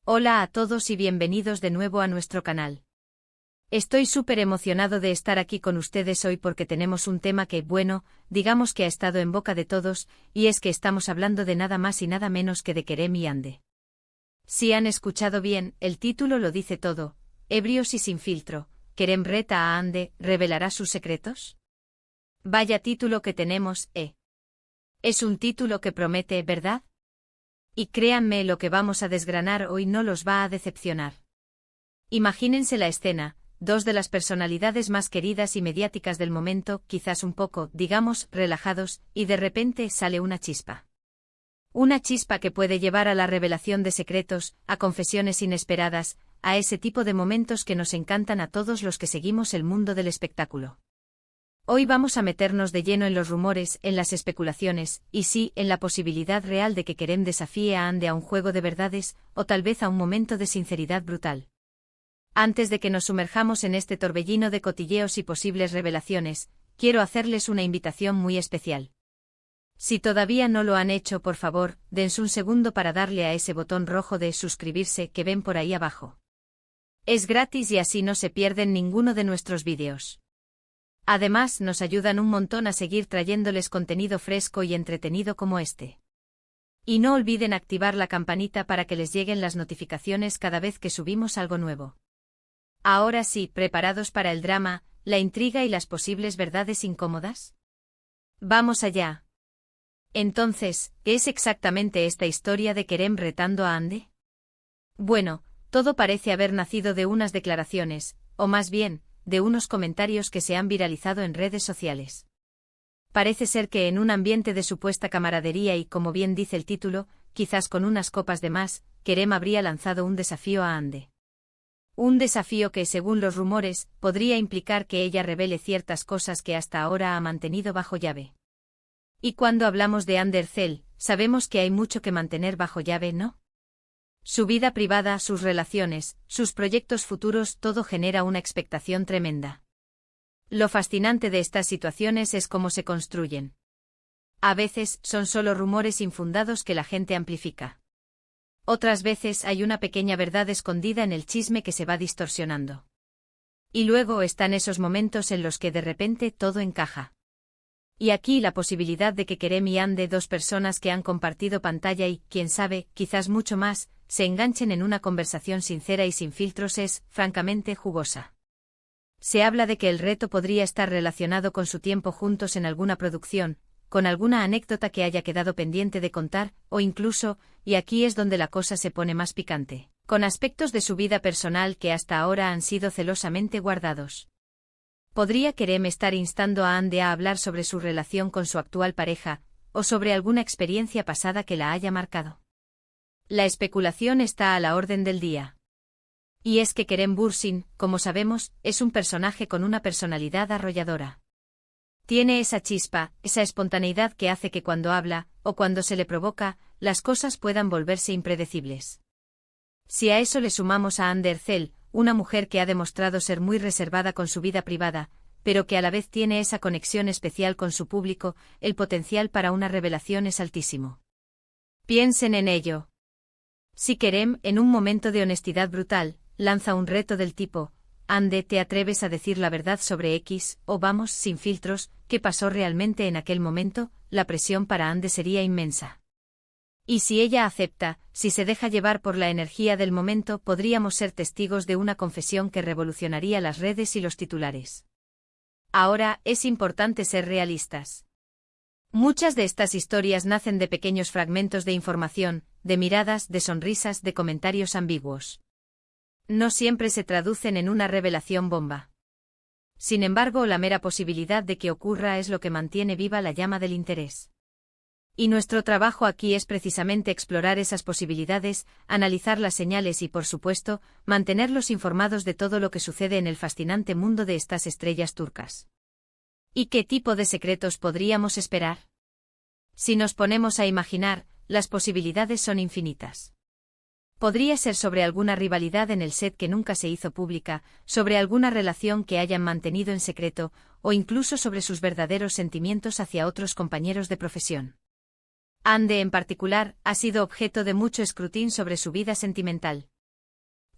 Hola a todos y bienvenidos de nuevo a nuestro canal. Estoy súper emocionado de estar aquí con ustedes hoy porque tenemos un tema que, bueno, digamos que ha estado en boca de todos, y es que estamos hablando de nada más y nada menos que de Kerem y Hande. Si han escuchado bien, el título lo dice todo: ebrios y sin filtro. ¿Kerem reta a Hande, revelará sus secretos? Vaya título que tenemos, ¿eh? Es un título que promete, ¿verdad? Y créanme, lo que vamos a desgranar hoy no los va a decepcionar. Imagínense la escena: dos de las personalidades más queridas y mediáticas del momento, quizás un poco, digamos, relajados, y de repente sale una chispa. Una chispa que puede llevar a la revelación de secretos, a confesiones inesperadas, a ese tipo de momentos que nos encantan a todos los que seguimos el mundo del espectáculo. Hoy vamos a meternos de lleno en los rumores, en las especulaciones, y sí, en la posibilidad real de que Kerem desafíe a Hande a un juego de verdades, o tal vez a un momento de sinceridad brutal. Antes de que nos sumerjamos en este torbellino de cotilleos y posibles revelaciones, quiero hacerles una invitación muy especial. Si todavía no lo han hecho, por favor, dense un segundo para darle a ese botón rojo de suscribirse que ven por ahí abajo. Es gratis y así no se pierden ninguno de nuestros vídeos. Además, nos ayudan un montón a seguir trayéndoles contenido fresco y entretenido como este. Y no olviden activar la campanita para que les lleguen las notificaciones cada vez que subimos algo nuevo. Ahora sí, ¿preparados para el drama, la intriga y las posibles verdades incómodas? ¡Vamos allá! Entonces, ¿qué es exactamente esta historia de Kerem retando a Hande? Bueno, todo parece haber nacido de unas declaraciones, o más bien, de unos comentarios que se han viralizado en redes sociales. Parece ser que en un ambiente de supuesta camaradería y, como bien dice el título, quizás con unas copas de más, Kerem habría lanzado un desafío a Hande. Un desafío que, según los rumores, podría implicar que ella revele ciertas cosas que hasta ahora ha mantenido bajo llave. Y cuando hablamos de Hande Erçel, sabemos que hay mucho que mantener bajo llave, ¿no? Su vida privada, sus relaciones, sus proyectos futuros, todo genera una expectación tremenda. Lo fascinante de estas situaciones es cómo se construyen. A veces son solo rumores infundados que la gente amplifica. Otras veces hay una pequeña verdad escondida en el chisme que se va distorsionando. Y luego están esos momentos en los que de repente todo encaja. Y aquí la posibilidad de que Kerem y Hande, dos personas que han compartido pantalla y, quién sabe, quizás mucho más, se enganchen en una conversación sincera y sin filtros es, francamente, jugosa. Se habla de que el reto podría estar relacionado con su tiempo juntos en alguna producción, con alguna anécdota que haya quedado pendiente de contar, o incluso, y aquí es donde la cosa se pone más picante, con aspectos de su vida personal que hasta ahora han sido celosamente guardados. ¿Podría Kerem estar instando a Hande a hablar sobre su relación con su actual pareja, o sobre alguna experiencia pasada que la haya marcado? La especulación está a la orden del día. Y es que Kerem Bürsin, como sabemos, es un personaje con una personalidad arrolladora. Tiene esa chispa, esa espontaneidad que hace que cuando habla, o cuando se le provoca, las cosas puedan volverse impredecibles. Si a eso le sumamos a Hande Erçel, una mujer que ha demostrado ser muy reservada con su vida privada, pero que a la vez tiene esa conexión especial con su público, el potencial para una revelación es altísimo. Piensen en ello. Si Kerem, en un momento de honestidad brutal, lanza un reto del tipo: Hande, ¿te atreves a decir la verdad sobre X, o vamos, sin filtros, qué pasó realmente en aquel momento? La presión para Hande sería inmensa. Y si ella acepta, si se deja llevar por la energía del momento, podríamos ser testigos de una confesión que revolucionaría las redes y los titulares. Ahora, es importante ser realistas. Muchas de estas historias nacen de pequeños fragmentos de información, de miradas, de sonrisas, de comentarios ambiguos. No siempre se traducen en una revelación bomba. Sin embargo, la mera posibilidad de que ocurra es lo que mantiene viva la llama del interés. Y nuestro trabajo aquí es precisamente explorar esas posibilidades, analizar las señales y, por supuesto, mantenerlos informados de todo lo que sucede en el fascinante mundo de estas estrellas turcas. ¿Y qué tipo de secretos podríamos esperar? Si nos ponemos a imaginar, las posibilidades son infinitas. Podría ser sobre alguna rivalidad en el set que nunca se hizo pública, sobre alguna relación que hayan mantenido en secreto, o incluso sobre sus verdaderos sentimientos hacia otros compañeros de profesión. Hande, en particular, ha sido objeto de mucho escrutinio sobre su vida sentimental.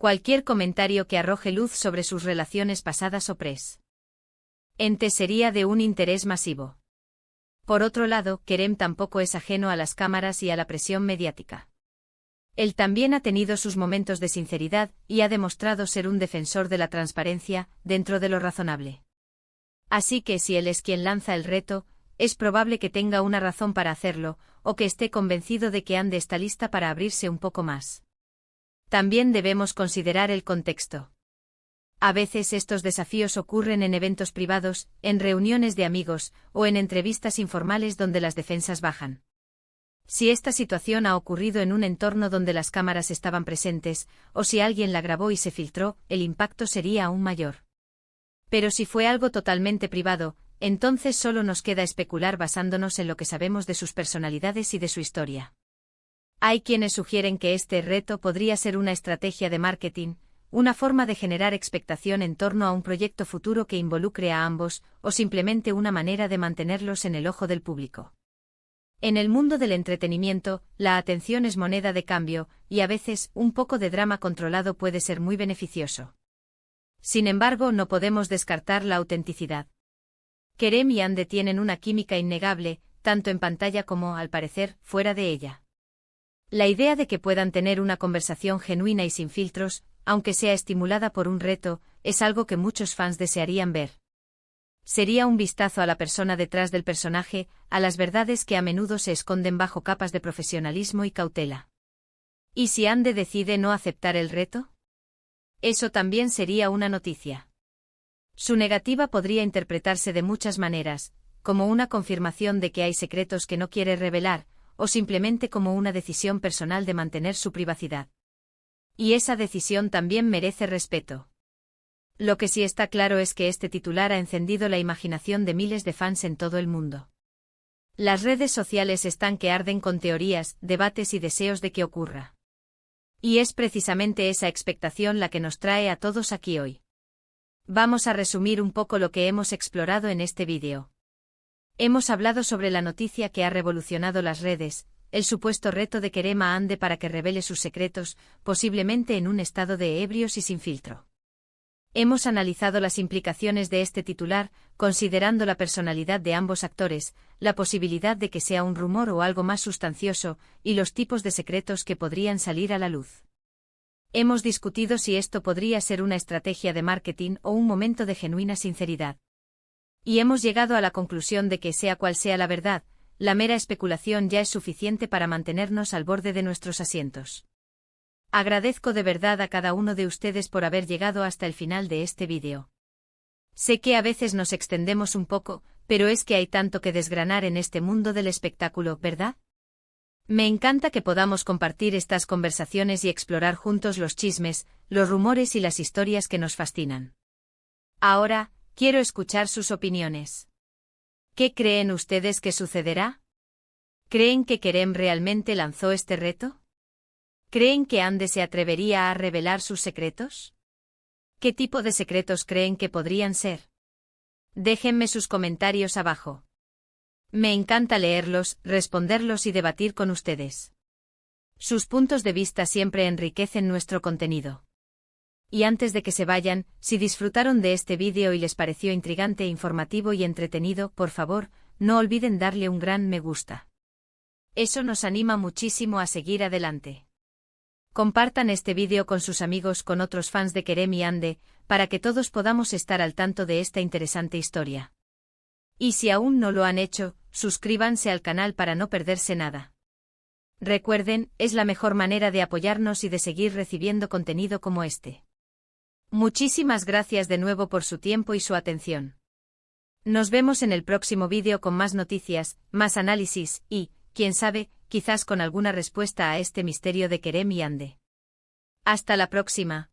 Cualquier comentario que arroje luz sobre sus relaciones pasadas o presentes sería de un interés masivo. Por otro lado, Kerem tampoco es ajeno a las cámaras y a la presión mediática. Él también ha tenido sus momentos de sinceridad y ha demostrado ser un defensor de la transparencia, dentro de lo razonable. Así que si él es quien lanza el reto, es probable que tenga una razón para hacerlo, o que esté convencido de que Ande está lista para abrirse un poco más. También debemos considerar el contexto. A veces estos desafíos ocurren en eventos privados, en reuniones de amigos, o en entrevistas informales donde las defensas bajan. Si esta situación ha ocurrido en un entorno donde las cámaras estaban presentes, o si alguien la grabó y se filtró, el impacto sería aún mayor. Pero si fue algo totalmente privado, entonces solo nos queda especular basándonos en lo que sabemos de sus personalidades y de su historia. Hay quienes sugieren que este reto podría ser una estrategia de marketing, una forma de generar expectación en torno a un proyecto futuro que involucre a ambos, o simplemente una manera de mantenerlos en el ojo del público. En el mundo del entretenimiento, la atención es moneda de cambio, y a veces, un poco de drama controlado puede ser muy beneficioso. Sin embargo, no podemos descartar la autenticidad. Kerem y Ande tienen una química innegable, tanto en pantalla como, al parecer, fuera de ella. La idea de que puedan tener una conversación genuina y sin filtros, aunque sea estimulada por un reto, es algo que muchos fans desearían ver. Sería un vistazo a la persona detrás del personaje, a las verdades que a menudo se esconden bajo capas de profesionalismo y cautela. ¿Y si Ande decide no aceptar el reto? Eso también sería una noticia. Su negativa podría interpretarse de muchas maneras, como una confirmación de que hay secretos que no quiere revelar, o simplemente como una decisión personal de mantener su privacidad. Y esa decisión también merece respeto. Lo que sí está claro es que este titular ha encendido la imaginación de miles de fans en todo el mundo. Las redes sociales están que arden con teorías, debates y deseos de que ocurra. Y es precisamente esa expectación la que nos trae a todos aquí hoy. Vamos a resumir un poco lo que hemos explorado en este vídeo. Hemos hablado sobre la noticia que ha revolucionado las redes, el supuesto reto de Kerem a Ande para que revele sus secretos, posiblemente en un estado de ebrios y sin filtro. Hemos analizado las implicaciones de este titular, considerando la personalidad de ambos actores, la posibilidad de que sea un rumor o algo más sustancioso, y los tipos de secretos que podrían salir a la luz. Hemos discutido si esto podría ser una estrategia de marketing o un momento de genuina sinceridad. Y hemos llegado a la conclusión de que sea cual sea la verdad, la mera especulación ya es suficiente para mantenernos al borde de nuestros asientos. Agradezco de verdad a cada uno de ustedes por haber llegado hasta el final de este vídeo. Sé que a veces nos extendemos un poco, pero es que hay tanto que desgranar en este mundo del espectáculo, ¿verdad? Me encanta que podamos compartir estas conversaciones y explorar juntos los chismes, los rumores y las historias que nos fascinan. Ahora, quiero escuchar sus opiniones. ¿Qué creen ustedes que sucederá? ¿Creen que Kerem realmente lanzó este reto? ¿Creen que Ande se atrevería a revelar sus secretos? ¿Qué tipo de secretos creen que podrían ser? Déjenme sus comentarios abajo. Me encanta leerlos, responderlos y debatir con ustedes. Sus puntos de vista siempre enriquecen nuestro contenido. Y antes de que se vayan, si disfrutaron de este vídeo y les pareció intrigante, informativo y entretenido, por favor, no olviden darle un gran me gusta. Eso nos anima muchísimo a seguir adelante. Compartan este vídeo con sus amigos, con otros fans de Kerem y Ande, para que todos podamos estar al tanto de esta interesante historia. Y si aún no lo han hecho, suscríbanse al canal para no perderse nada. Recuerden, es la mejor manera de apoyarnos y de seguir recibiendo contenido como este. Muchísimas gracias de nuevo por su tiempo y su atención. Nos vemos en el próximo vídeo con más noticias, más análisis y, quién sabe, quizás con alguna respuesta a este misterio de Kerem y Ande. Hasta la próxima.